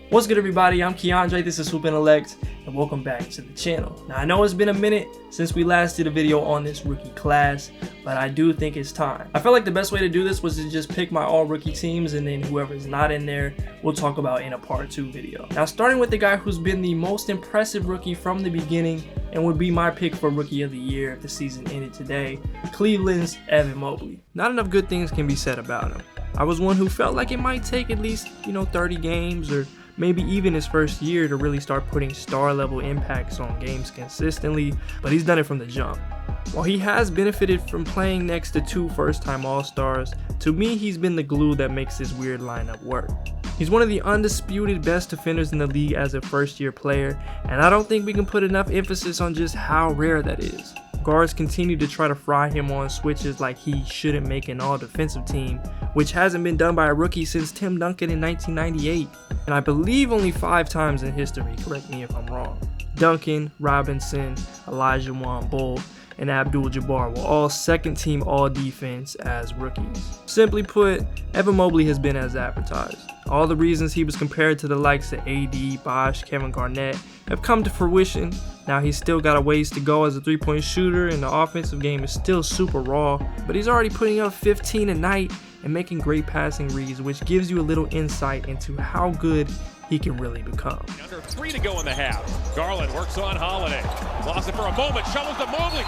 What's good, everybody? I'm Keandre, this is Hoop Intellect, and welcome back to the channel. Now, I know it's been a minute since we last did a video on this rookie class, but I do think it's time. I felt like the best way to do this was to just pick my all rookie teams, and then whoever's not in there, we'll talk about in a part 2 video. Now, starting with the guy who's been the most impressive rookie from the beginning, and would be my pick for rookie of the year if the season ended today, Cleveland's Evan Mobley. Not enough good things can be said about him. I was one who felt like it might take at least, 30 games or maybe even his first year to really start putting star level impacts on games consistently, but he's done it from the jump. While he has benefited from playing next to 2 first-time All-Stars, to me he's been the glue that makes this weird lineup work. He's one of the undisputed best defenders in the league as a first-year player, and I don't think we can put enough emphasis on just how rare that is. Guards continue to try to fry him on switches like he shouldn't make an all-defensive team, which hasn't been done by a rookie since Tim Duncan in 1998, and I believe only 5 times in history, correct me if I'm wrong. Duncan, Robinson, Elijah Wan Bull, and Abdul-Jabbar were all second-team all-defense as rookies. Simply put, Evan Mobley has been as advertised. All the reasons he was compared to the likes of AD, Bosh, Kevin Garnett have come to fruition. Now he's still got a ways to go as a 3-point shooter, and the offensive game is still super raw, but he's already putting up 15 a night and making great passing reads, which gives you a little insight into how good he can really become. Under 3 to go in the half. Garland works on Holiday. Lost it for a moment. Shovels to Mobley.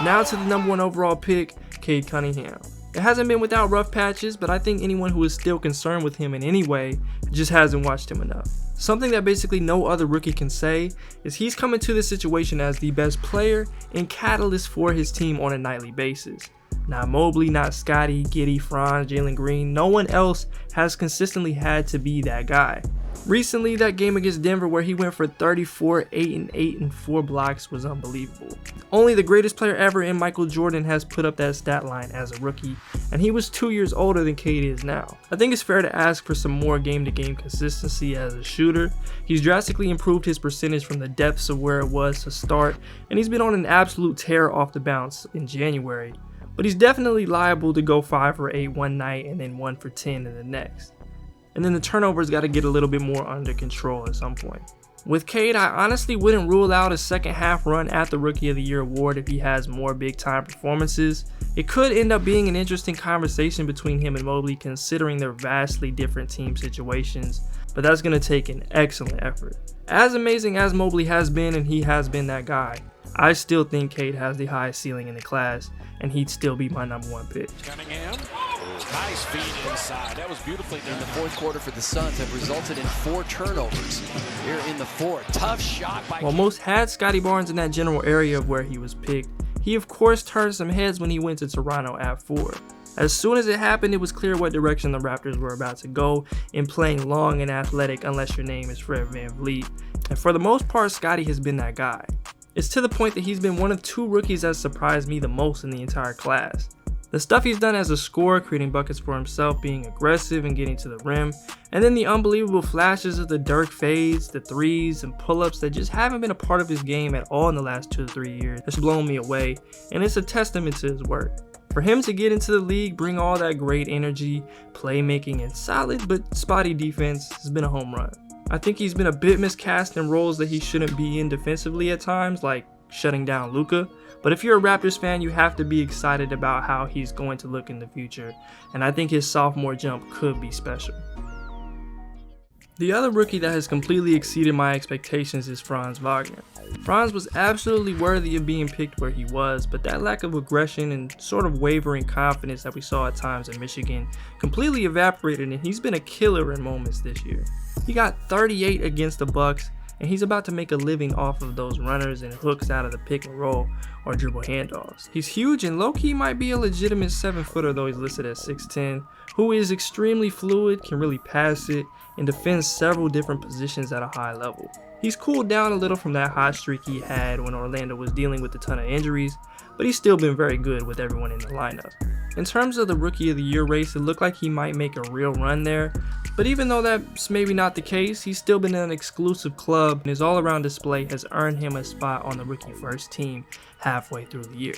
Now to the number 1 overall pick, Cade Cunningham. It hasn't been without rough patches, but I think anyone who is still concerned with him in any way just hasn't watched him enough. Something that basically no other rookie can say is he's coming to this situation as the best player and catalyst for his team on a nightly basis. Not Mobley, not Scottie, Giddy, Franz, Jalen Green, no one else has consistently had to be that guy. Recently, that game against Denver where he went for 34, 8 and 8 and 4 blocks was unbelievable. Only the greatest player ever in Michael Jordan has put up that stat line as a rookie, and he was 2 years older than Cade is now. I think it's fair to ask for some more game-to-game consistency as a shooter. He's drastically improved his percentage from the depths of where it was to start, and he's been on an absolute tear off the bounce in January. But he's definitely liable to go 5 for 8 one night and then 1 for 10 in the next. And then the turnovers got to get a little bit more under control at some point. With Cade, I honestly wouldn't rule out a second half run at the Rookie of the Year award if he has more big time performances. It could end up being an interesting conversation between him and Mobley considering their vastly different team situations, but that's going to take an excellent effort. As amazing as Mobley has been, and he has been that guy, I still think Cade has the highest ceiling in the class, and he'd still be my number 1 pick. Cunningham. Nice feed inside. That was beautifully done. In the fourth quarter for the Suns have resulted in 4 turnovers here in the fourth. Tough shot by... While most had Scottie Barnes in that general area of where he was picked, he of course turned some heads when he went to Toronto at 4. As soon as it happened, it was clear what direction the Raptors were about to go in playing long and athletic unless your name is Fred VanVleet. And for the most part, Scottie has been that guy. It's to the point that he's been one of 2 rookies that surprised me the most in the entire class. The stuff he's done as a scorer, creating buckets for himself, being aggressive and getting to the rim, and then the unbelievable flashes of the Dirk fades, the threes, and pull-ups that just haven't been a part of his game at all in the last 2 to 3 years has blown me away, and it's a testament to his work. For him to get into the league, bring all that great energy, playmaking, and solid but spotty defense has been a home run. I think he's been a bit miscast in roles that he shouldn't be in defensively at times, like shutting down Luka. But if you're a Raptors fan, you have to be excited about how he's going to look in the future, and I think his sophomore jump could be special. The other rookie that has completely exceeded my expectations is Franz Wagner. Franz was absolutely worthy of being picked where he was, but that lack of aggression and sort of wavering confidence that we saw at times in Michigan completely evaporated, and he's been a killer in moments this year. He got 38 against the Bucks, and he's about to make a living off of those runners and hooks out of the pick and roll or dribble handoffs. He's huge and low-key might be a legitimate 7-footer, though he's listed at 6'10", who is extremely fluid, can really pass it, and defends several different positions at a high level. He's cooled down a little from that hot streak he had when Orlando was dealing with a ton of injuries, but he's still been very good with everyone in the lineup. In terms of the Rookie of the Year race, it looked like he might make a real run there, but even though that's maybe not the case, he's still been in an exclusive club, and his all-around display has earned him a spot on the rookie first team halfway through the year.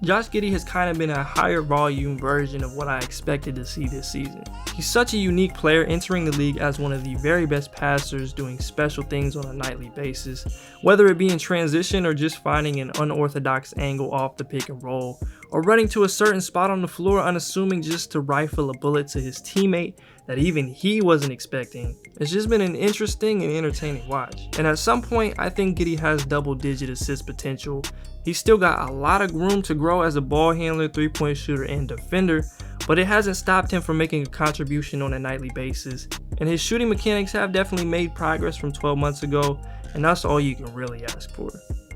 Josh Giddy has kind of been a higher volume version of what I expected to see this season. He's such a unique player, entering the league as one of the very best passers, doing special things on a nightly basis, whether it be in transition or just finding an unorthodox angle off the pick and roll, or running to a certain spot on the floor unassuming just to rifle a bullet to his teammate that even he wasn't expecting. It's just been an interesting and entertaining watch. And at some point, I think Giddy has double-digit assist potential. He's still got a lot of room to grow as a ball handler, three-point shooter, and defender, but it hasn't stopped him from making a contribution on a nightly basis. And his shooting mechanics have definitely made progress from 12 months ago, and that's all you can really ask for.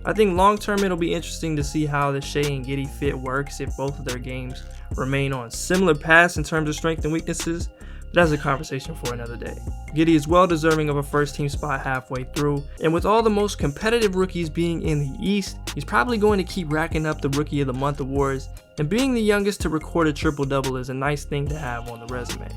I think long term it'll be interesting to see how the Shea and Giddy fit works if both of their games remain on similar paths in terms of strengths and weaknesses. But that's a conversation for another day. Giddy is well deserving of a first team spot halfway through, and with all the most competitive rookies being in the East, he's probably going to keep racking up the Rookie of the Month awards, and being the youngest to record a triple-double is a nice thing to have on the resume.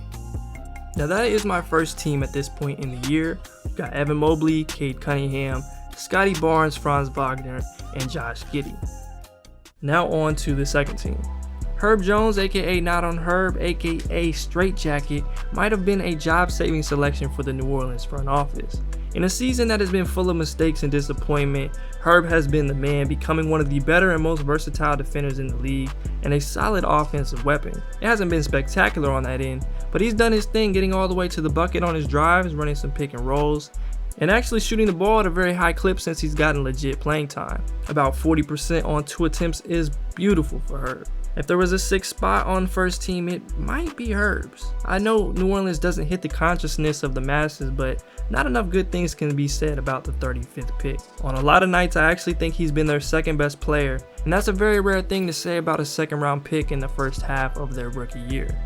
Now that is my first team at this point in the year. We've got Evan Mobley, Cade Cunningham, Scottie Barnes, Franz Wagner, and Josh Giddy. Now on to the second team. Herb Jones, aka Not on Herb, aka Straight Jacket, might have been a job-saving selection for the New Orleans front office. In a season that has been full of mistakes and disappointment, Herb has been the man, becoming one of the better and most versatile defenders in the league and a solid offensive weapon. It hasn't been spectacular on that end, but he's done his thing, getting all the way to the bucket on his drives, running some pick and rolls, and actually shooting the ball at a very high clip since he's gotten legit playing time. About 40% on 2 attempts is beautiful for Herb. If there was a 6th spot on first team, it might be Herb's. I know New Orleans doesn't hit the consciousness of the masses, but not enough good things can be said about the 35th pick. On a lot of nights, I actually think he's been their second best player, and that's a very rare thing to say about a second round pick in the first half of their rookie year.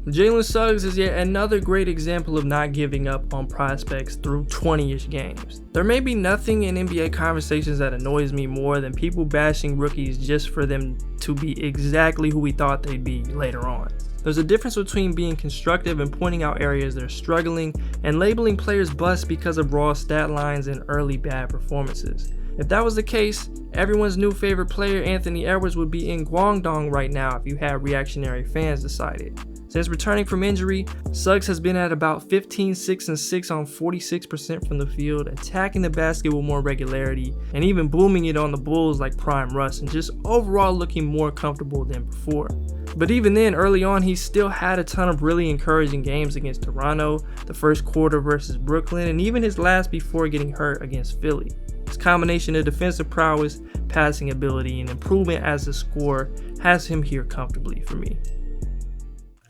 Jaylen Suggs is yet another great example of not giving up on prospects through 20-ish games. There may be nothing in NBA conversations that annoys me more than people bashing rookies just for them to be exactly who we thought they'd be later on. There's a difference between being constructive and pointing out areas they're struggling and labeling players bust because of raw stat lines and early bad performances. If that was the case, everyone's new favorite player, Anthony Edwards, would be in Guangdong right now if you had reactionary fans decided. Since returning from injury, Suggs has been at about 15, 6, and 6 on 46% from the field, attacking the basket with more regularity, and even booming it on the Bulls like Prime Russ, and just overall looking more comfortable than before. But even then, early on, he still had a ton of really encouraging games against Toronto, the first quarter versus Brooklyn, and even his last before getting hurt against Philly. His combination of defensive prowess, passing ability, and improvement as a scorer has him here comfortably for me.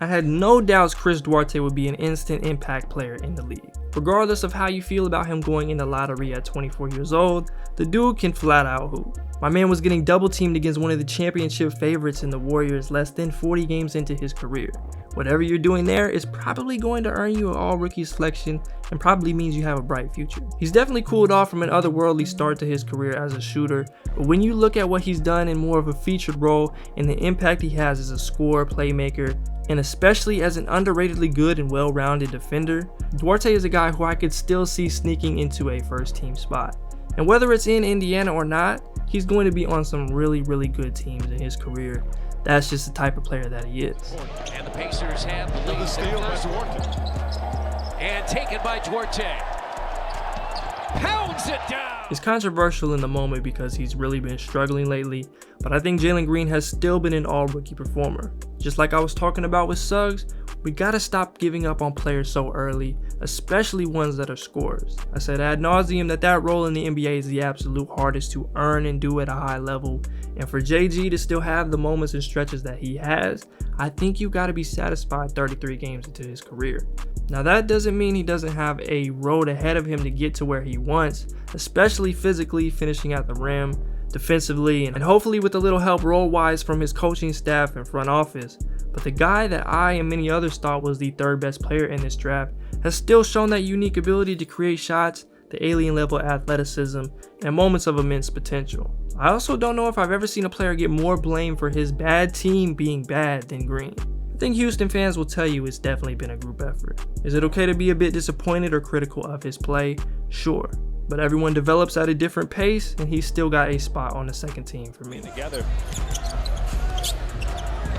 I had no doubts Chris Duarte would be an instant impact player in the league. Regardless of how you feel about him going in the lottery at 24 years old, the dude can flat out hoop. My man was getting double teamed against one of the championship favorites in the Warriors less than 40 games into his career. Whatever you're doing there is probably going to earn you an all-rookie selection and probably means you have a bright future. He's definitely cooled off from an otherworldly start to his career as a shooter, but when you look at what he's done in more of a featured role and the impact he has as a scorer, playmaker, and especially as an underratedly good and well-rounded defender, Duarte is a guy who I could still see sneaking into a first-team spot. And whether it's in Indiana or not, he's going to be on some really, really good teams in his career. That's just the type of player that he is. And the Pacers have the lead. Steal by Duarte. And taken by Duarte. Pounds it down. It's controversial in the moment because he's really been struggling lately, but I think Jalen Green has still been an all-rookie performer. Just like I was talking about with Suggs, we gotta stop giving up on players so early, especially ones that are scorers. I said ad nauseum that role in the NBA is the absolute hardest to earn and do at a high level, and for JG to still have the moments and stretches that he has, I think you gotta be satisfied 33 games into his career. Now that doesn't mean he doesn't have a road ahead of him to get to where he wants, especially physically, finishing at the rim, defensively, and hopefully with a little help role-wise from his coaching staff and front office. But the guy that I and many others thought was the third best player in this draft has still shown that unique ability to create shots, the alien level athleticism, and moments of immense potential. I also don't know if I've ever seen a player get more blame for his bad team being bad than Green. I think Houston fans will tell you it's definitely been a group effort. Is it okay to be a bit disappointed or critical of his play? Sure. But everyone develops at a different pace, and he's still got a spot on the second team for me. Together.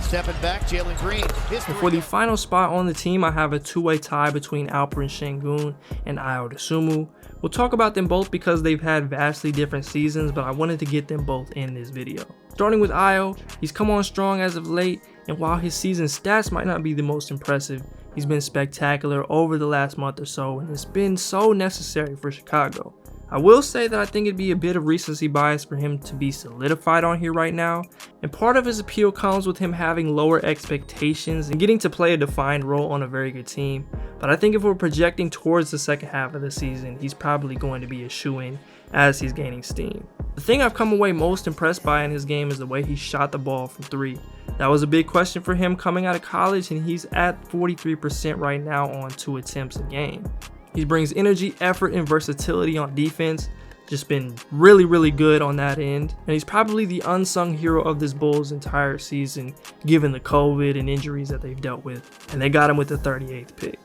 Stepping back, Jalen Green. And for the final spot on the team, I have a two-way tie between Alperin Şengün and Dasumu. We'll talk about them both because they've had vastly different seasons, but I wanted to get them both in this video. Starting with Ayo, he's come on strong as of late, and while his season stats might not be the most impressive, he's been spectacular over the last month or so, and it's been so necessary for Chicago. I will say that I think it'd be a bit of recency bias for him to be solidified on here right now, and part of his appeal comes with him having lower expectations and getting to play a defined role on a very good team. But I think if we're projecting towards the second half of the season, he's probably going to be a shoo-in as he's gaining steam. The thing I've come away most impressed by in his game is the way he shot the ball from three. That was a big question for him coming out of college, and he's at 43% right now on 2 attempts a game. He brings energy, effort, and versatility on defense. Just been really good on that end. And he's probably the unsung hero of this Bulls entire season, given the COVID and injuries that they've dealt with. And they got him with the 38th pick.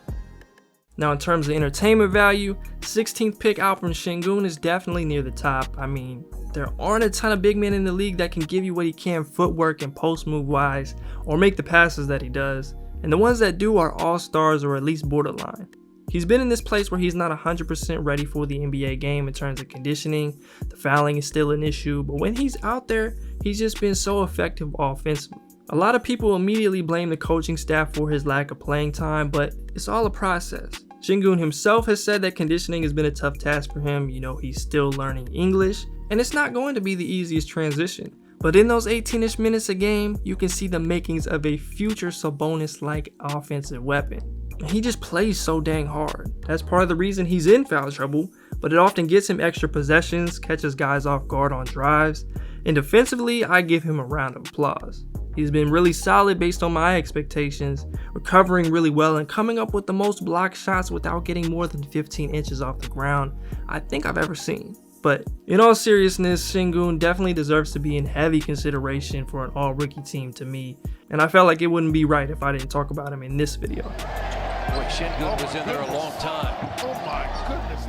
Now in terms of entertainment value, 16th pick Alperin Şengün is definitely near the top. I mean, there aren't a ton of big men in the league that can give you what he can footwork and post move wise, or make the passes that he does. And the ones that do are all-stars or at least borderline. He's been in this place where he's not 100% ready for the NBA game in terms of conditioning. The fouling is still an issue, but when he's out there, he's just been so effective offensively. A lot of people immediately blame the coaching staff for his lack of playing time, but it's all a process. Şengün himself has said that conditioning has been a tough task for him. You know, he's still learning English, and it's not going to be the easiest transition. But in those 18-ish minutes a game, you can see the makings of a future Sabonis-like offensive weapon. He just plays so dang hard. That's part of the reason he's in foul trouble, but it often gets him extra possessions, catches guys off guard on drives, and defensively, I give him a round of applause. He's been really solid based on my expectations, recovering really well and coming up with the most blocked shots without getting more than 15 inches off the ground I think I've ever seen. But in all seriousness, Şengün definitely deserves to be in heavy consideration for an all-rookie team to me, and I felt like it wouldn't be right if I didn't talk about him in this video. Boy, Şengün was in there a long time. Oh my goodness.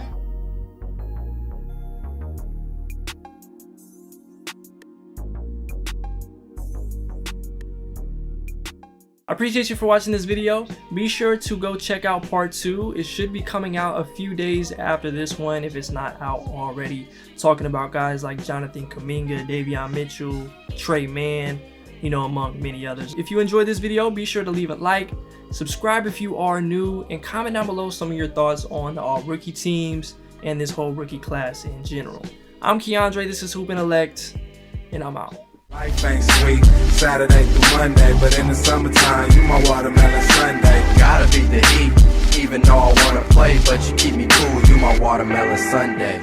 I appreciate you for watching this video. Be sure to go check out part 2. It should be coming out a few days after this one if it's not out already. Talking about guys like Jon Kuminga, Davion Mitchell, Tre Mann, you know, among many others. If you enjoyed this video, be sure to leave a like, subscribe if you are new, and comment down below some of your thoughts on the all-rookie teams and this whole rookie class in general. I'm Keandre, this is Hoopin' Elect, and I'm out. Life ain't sweet, Saturday through Monday, but in the summertime, you my watermelon Sunday. Gotta beat the heat, even though I wanna play, but you keep me cool, you my watermelon Sunday.